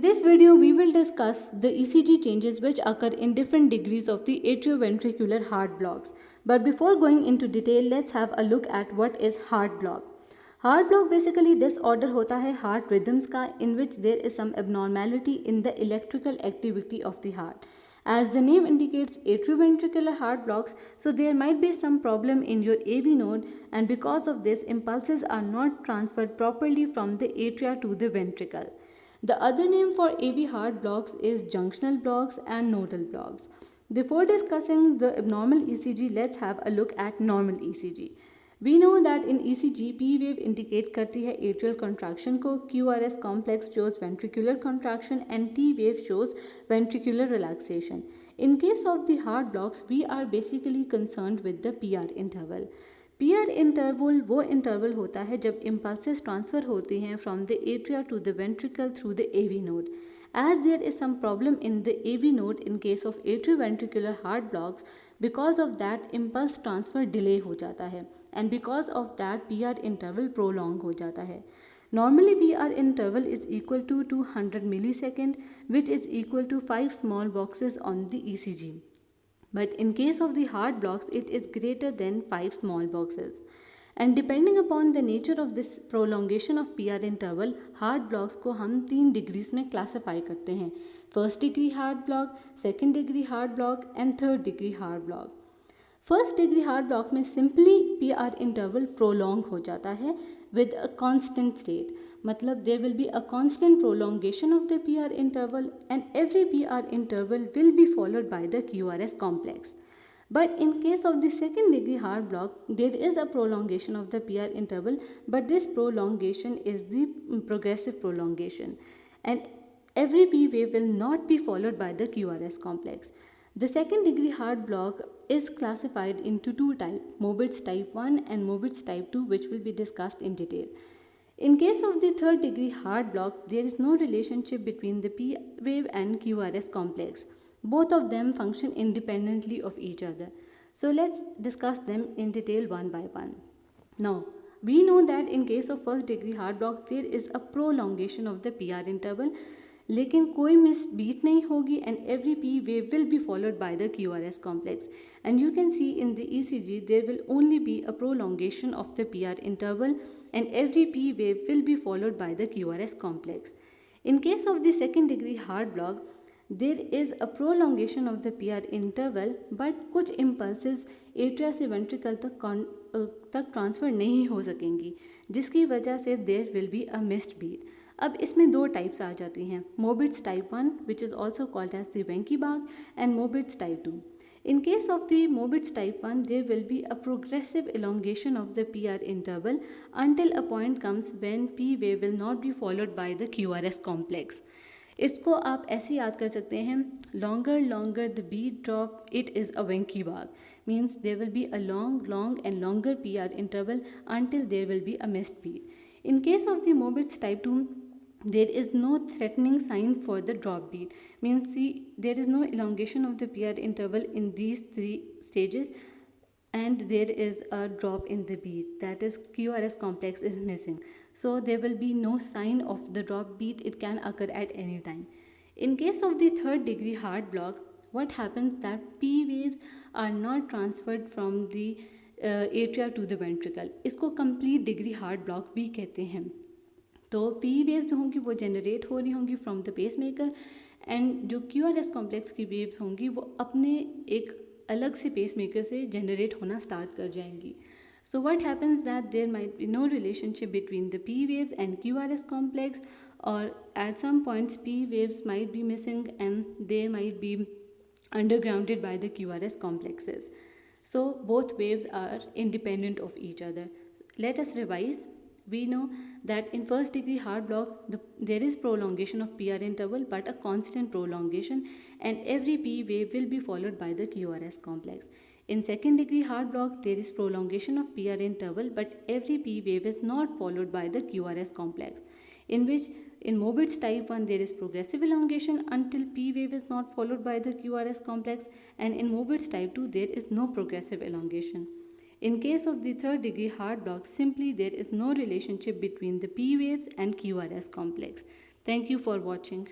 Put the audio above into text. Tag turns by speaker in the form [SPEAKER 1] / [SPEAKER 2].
[SPEAKER 1] this video, we will discuss the ECG changes which occur in different degrees of the atrioventricular heart blocks. But before going into detail, let's have a look at what is heart block. Heart block basically disorder होता है heart rhythms का, in which there is some abnormality in the electrical activity of the heart. As the name indicates, atrioventricular heart blocks, so there might be some problem in your AV node, and because of this, impulses are not transferred properly from the atria to the ventricle. The other name for AV heart blocks is junctional blocks and nodal blocks. Before discussing the abnormal ECG, let's have a look at normal ECG. We know that in ECG, P wave indicate करती है atrial contraction को, QRS complex shows ventricular contraction and T wave shows ventricular relaxation. In case of the heart blocks, we are basically concerned with the PR interval. PR interval वो interval होता है जब impulses transfer होती हैं from the atria to the ventricle through the AV node. As there is some problem in the AV node in case of atrioventricular heart blocks, because of that impulse transfer delay हो जाता है and because of that PR interval prolong हो जाता है. Normally PR interval is equal to 200 millisecond, which is equal to 5 small boxes on the ECG. But in case of the heart blocks, it is greater than 5 small boxes. And depending upon the nature of this prolongation of PR interval, heart blocks को हम 3 degrees में classify करते हैं. First degree heart block, second degree heart block and third degree heart block. First degree heart block में simply PR interval prolong हो जाता है with a constant state. मतलब there will be a constant prolongation of the PR interval and every PR interval will be followed by the QRS complex. But in case of the second degree heart block, there is a prolongation of the PR interval, but this prolongation is the progressive prolongation and every P wave will not be followed by the QRS complex. The second degree heart block is classified into two types, Mobitz type 1 and Mobitz type 2, which will be discussed in detail. In case of the third degree heart block, there is no relationship between the P wave and QRS complex. Both of them function independently of each other. So let's discuss them in detail one by one. Now, we know that in case of first degree heart block, there is a prolongation of the PR interval, लेकिन कोई miss beat नहीं होगी and every P wave will be followed by the QRS complex. And you can see in the ECG there will only be a prolongation of the PR interval and every P wave will be followed by the QRS complex. In case of the second degree heart block, there is a prolongation of the PR interval, but कुछ impulses atria से ventricle तक transfer नहीं हो सकेंगी, जिसकी वजह से there will be a missed beat. अब इसमें दो टाइप्स आ जाती हैं, Mobitz type 1 which is also called as the Wenckebach and Mobitz type 2. In case of the Mobitz type 1, there will be a progressive elongation of the PR interval until a point comes when P wave will not be followed by the QRS complex. इसको आप ऐसे याद कर सकते हैं, longer the beat drop, it is a Wenckebach. Means there will be a long and longer PR interval until there will be a missed beat. In case of the Mobitz type 2, there is no threatening sign for the drop beat. Means see, there is no elongation of the PR interval in these three stages and there is a drop in the beat, that is QRS complex is missing. So there will be no sign of the drop beat, it can occur at any time. In case of the third degree heart block, what happens that P waves are not transferred from the atria to the ventricle. इसको complete degree heart block भी कहते हैं. तो P waves जो होंगी वो generate हो रही होंगी from the pacemaker and जो QRS कॉम्प्लेक्स की वेव्स होंगी वो अपने एक अलग से पेस मेकर से जनरेट होना स्टार्ट कर जाएंगी. So what happens that there might be no relationship between the P waves and QRS complex, or at some points P waves might be missing and they might be undergrounded by the QRS complexes. So both waves are independent of each other. Let us revise. We know that in first degree heart block there is prolongation of PR interval but a constant prolongation and every P wave will be followed by the QRS complex. In second degree heart block there is prolongation of PR interval but every P wave is not followed by the QRS complex, in which in Mobitz type 1 there is progressive elongation until P wave is not followed by the QRS complex, and in Mobitz type 2 there is no progressive elongation. In case of the third degree heart block, simply there is no relationship between the P waves and QRS complex. Thank you for watching.